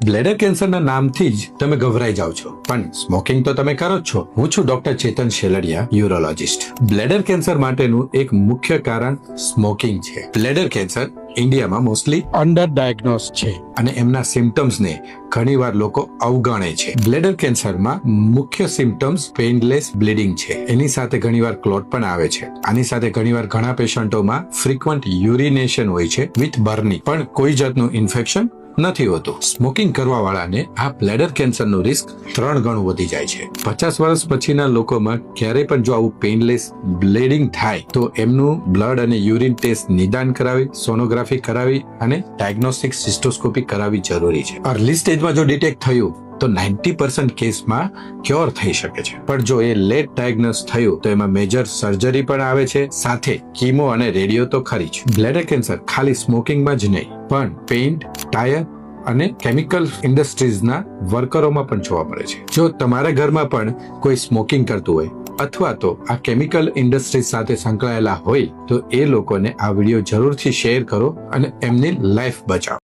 Bladder કેન્સરના નામથી જ તમે ગભરાઈ જાવ છો, પણ સ્મોકિંગ તો તમે કરો જ છો. હું છું ડોક્ટર ચેતન શેલડિયા, યુરોલોજિસ્ટ. બ્લેડર કેન્સર માટેનું એક મુખ્ય કારણ સ્મોકિંગ છે. બ્લેડર કેન્સર ઇન્ડિયામાં મોસ્ટલી અંડર ડાયગ્નોઝ છે અને એમના સિમ્ટમ્સને ઘણીવાર લોકો અવગણે છે. બ્લેડર કેન્સરમાં મુખ્ય સિમ્ટમ્સ પેઇનલેસ બ્લીડિંગ છે. એની સાથે ઘણીવાર ક્લોટ પણ આવે છે. આની સાથે ઘણીવાર ઘણા પેશન્ટોમાં ફ્રીક્વન્ટ યુરિનેશન હોય છે વિથ બર્નિંગ, પણ કોઈ જાતનું ઇન્ફેક્શન નથી હોતું. સ્મોકિંગ કરવા વાળાને આ બ્લેડર કેન્સરનું રિસ્ક 3 ગણું વધી જાય છે. 50 વર્ષ પછીના લોકોમાં ક્યારેય પણ જો આવું પેઇનલેસ બ્લીડિંગ થાય તો એમનું બ્લડ અને યુરિન ટેસ્ટ નિદાન કરાવી, સોનોગ્રાફી કરાવી અને ડાયગ્નોસ્ટિક સિસ્ટોસ્કોપી કરાવવી જરૂરી છે. અર્લી સ્ટેજમાં જો ડિટેક્ટ થયું તો 90% કેસમાં ક્યોર થઈ શકે છે. પણ જો એ લેટ ડાયગ્નોસ થયું તો એમાં મેજર સર્જરી પણ આવે છે, સાથે કીમો અને રેડિયો તો ખરી જ. બ્લેડર કેન્સર ખાલી સ્મોકિંગમાં જ નહીં, પણ પેઇન્ટ, ટાયર અને કેમિકલ ઇન્ડસ્ટ્રીઝના વર્કરોમાં પણ જોવા મળે છે. જો તમારા ઘરમાં પણ કોઈ સ્મોકિંગ કરતું હોય અથવા તો આ કેમિકલ ઇન્ડસ્ટ્રીઝ સાથે સંકળાયેલા હોય તો એ લોકોને આ વિડીયો જરૂરથી શેર કરો અને એમની લાઈફ બચાવો.